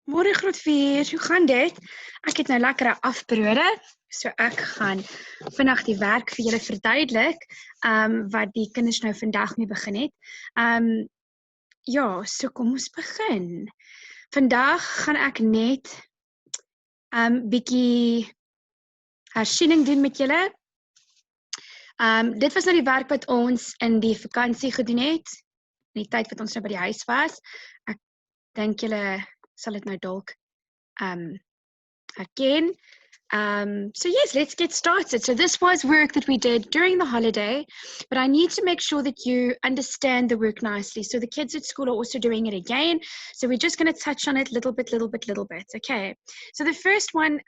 Môre Grootvier, hoe gaan dit? Ek het nou lekkere afbrode, so ek gaan vinnig die werk vir julle verduidelik, wat die kinders nou vandag mee begin het. Ja, so kom ons begin. Vandag gaan ek net bietjie hersiening doen met julle. Dit was nou die werk wat ons in die vakansie gedoen het, in die tyd wat ons nou by die huis was. Ek dink julle sal dit nou dalk herken. So yes, let's get started. So this was work that we did during the holiday, but I need to make sure that you understand the work nicely. So the kids at school are also doing it again. So we're just going to touch on it little bit. Okay. So the first one,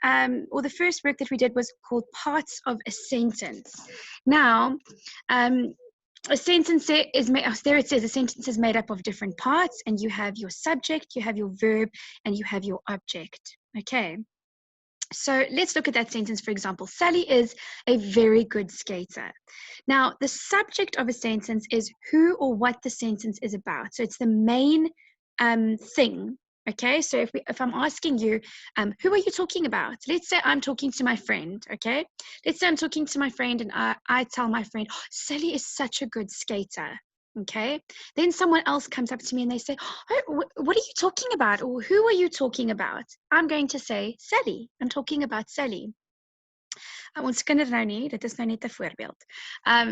or the first work that we did was called parts of a sentence. Now, a sentence is made, there it says a sentence is made up of different parts, and you have your subject, you have your verb, and you have your object. Okay. So let's look at that sentence, for example. Sally is a very good skater. Now, the subject of a sentence is who or what the sentence is about. So it's the main thing. Okay, so if I'm asking you, who are you talking about? Let's say I'm talking to my friend, okay? Let's say I'm talking to my friend and I tell my friend, oh, Sally is such a good skater. Okay, then someone else comes up to me and they say, oh, what are you talking about? Or who are you talking about? I'm going to say, Sally. I'm talking about Sally. Ons kinders nou nie, dit is nou net 'n voorbeeld.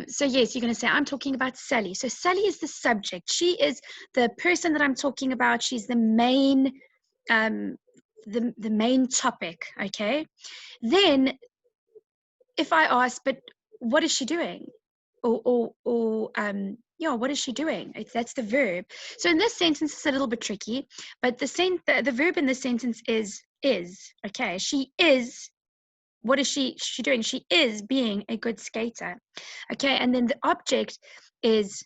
So yes, you're going to say, I'm talking about Sally. So Sally is the subject. She is the person that I'm talking about. She's the main, the main topic, okay? Then, if I ask, but what is she doing? Yeah, what is she doing? That's the verb. So in this sentence, it's a little bit tricky, but the verb in this sentence is, okay? She is, what is she doing? She is being a good skater, okay? And then the object is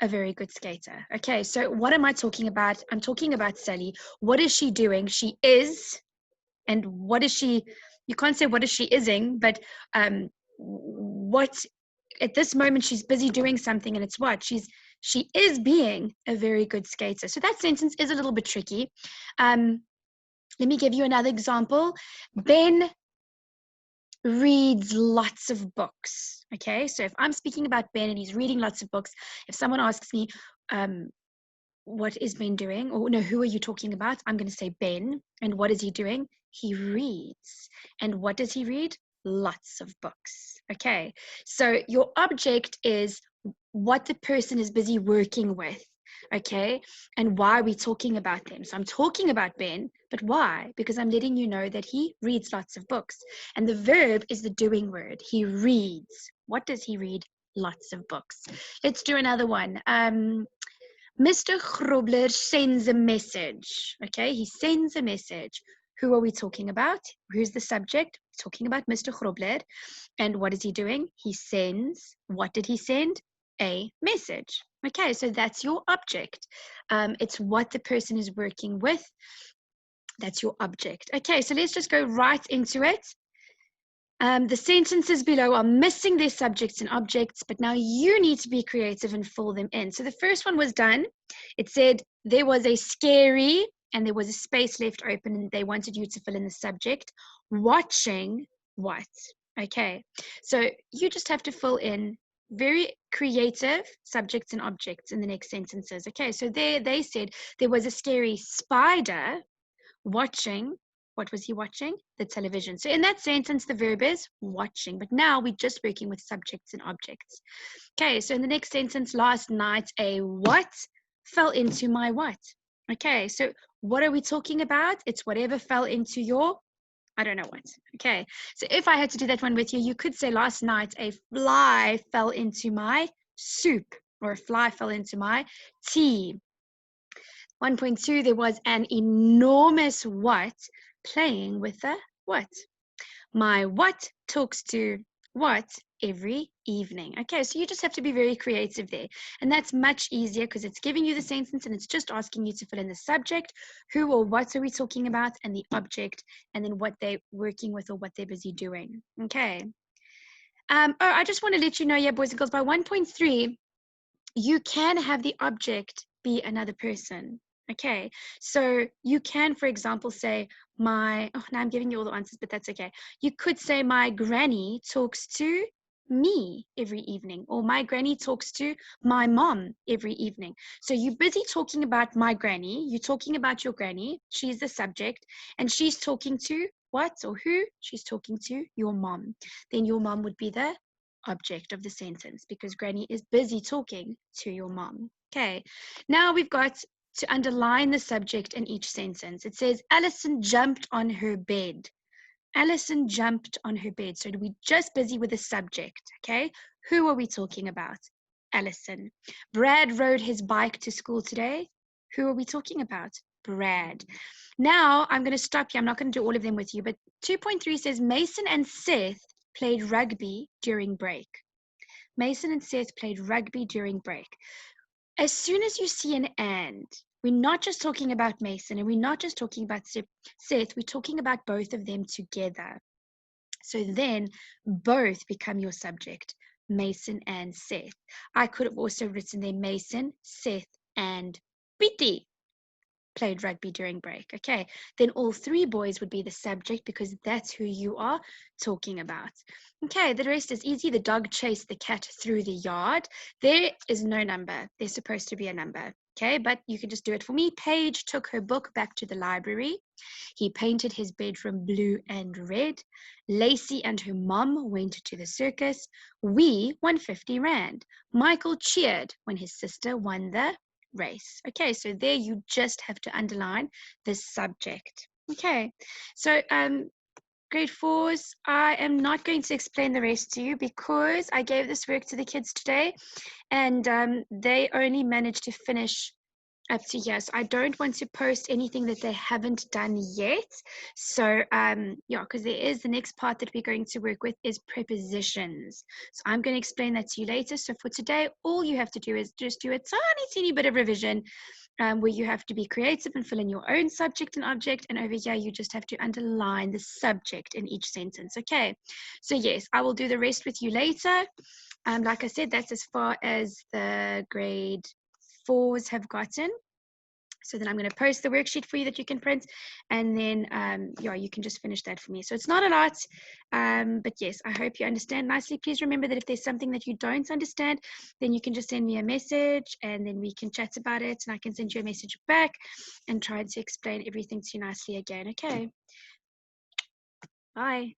a very good skater, okay? So what am I talking about? I'm talking about Sally. What is she doing? She is, and what is she, you can't say what is she ising, but what, at this moment she's busy doing something, and it's what? She is being a very good skater. So that sentence is a little bit tricky. Let me give you another example. Ben reads lots of books. Okay, so if I'm speaking about Ben and he's reading lots of books, if someone asks me, what is Ben doing? Or no, who are you talking about? I'm going to say Ben. And what is he doing? He reads. And what does he read? Lots of books. Okay, so your object is what the person is busy working with. Okay, and why are we talking about them? So I'm talking about Ben, but why? Because I'm letting you know that he reads lots of books. And the verb is the doing word. He reads. What does he read? Lots of books. Let's do another one. Mr. Grobler sends a message. Okay, he sends a message. Who are we talking about? Who's the subject? We're talking about Mr. Grobler. And what is he doing? He sends, what did he send? A message. Okay, so that's your object. It's what the person is working with. That's your object. Okay, so let's just go right into it. The sentences below are missing their subjects and objects, but now you need to be creative and fill them in. So the first one was done. It said there was a scary, and there was a space left open, and they wanted you to fill in the subject. Watching what? Okay, so you just have to fill in very creative subjects and objects in the next sentences. Okay, so there they said there was a scary spider watching. What was he watching? The television. So in that sentence, the verb is watching, but now we're just working with subjects and objects. Okay, so in the next sentence, last night a what fell into my what? Okay, so what are we talking about? It's whatever fell into your, I don't know what. Okay, so if I had to do that one with you, you could say last night a fly fell into my soup, or a fly fell into my tea. 1.2, there was an enormous what playing with the what? My what talks to what every evening. Okay, so you just have to be very creative there. And that's much easier because it's giving you the sentence and it's just asking you to fill in the subject, who or what are we talking about, and the object, and then what they're working with or what they're busy doing. Okay. I just want to let you know, yeah, boys and girls, by 1.3, you can have the object be another person. Okay, so you can, for example, say my, oh, now I'm giving you all the answers, but that's okay. You could say my granny talks to me every evening, or my granny talks to my mom every evening. So you're busy talking about my granny, you're talking about your granny, she's the subject, and she's talking to what or who? She's talking to your mom. Then your mom would be the object of the sentence because granny is busy talking to your mom. Okay, now we've got to underline the subject in each sentence. It says, Alison jumped on her bed. Alison jumped on her bed. So we're just busy with the subject, okay? Who are we talking about? Alison. Brad rode his bike to school today. Who are we talking about? Brad. Now I'm going to stop here. I'm not going to do all of them with you, but 2.3 says Mason and Seth played rugby during break. Mason and Seth played rugby during break. As soon as you see an and, we're not just talking about Mason and we're not just talking about Seth, we're talking about both of them together. So then both become your subject, Mason and Seth. I could have also written there Mason, Seth, and Piti played rugby during break. Okay, then all three boys would be the subject because that's who you are talking about. Okay, the rest is easy. The dog chased the cat through the yard. There is no number. There's supposed to be a number. Okay, but you can just do it for me. Paige took her book back to the library. He painted his bedroom blue and red. Lacey and her mom went to the circus. We won 50 Rand. Michael cheered when his sister won the race. Okay, so there you just have to underline the subject. Okay, so grade fours, I am not going to explain the rest to you because I gave this work to the kids today and they only managed to finish up to here. So I don't want to post anything that they haven't done yet. So yeah, because there is the next part that we're going to work with is prepositions. So I'm going to explain that to you later. So for today, all you have to do is just do a tiny, teeny bit of revision where you have to be creative and fill in your own subject and object. And over here, you just have to underline the subject in each sentence. Okay, so yes, I will do the rest with you later. Like I said, that's as far as the grade fours have gotten. So then I'm going to post the worksheet for you that you can print, and then yeah, you can just finish that for me. So it's not a lot, but yes, I hope you understand nicely. Please remember that if there's something that you don't understand, then you can just send me a message and then we can chat about it and I can send you a message back and try to explain everything to you nicely again. Okay, bye.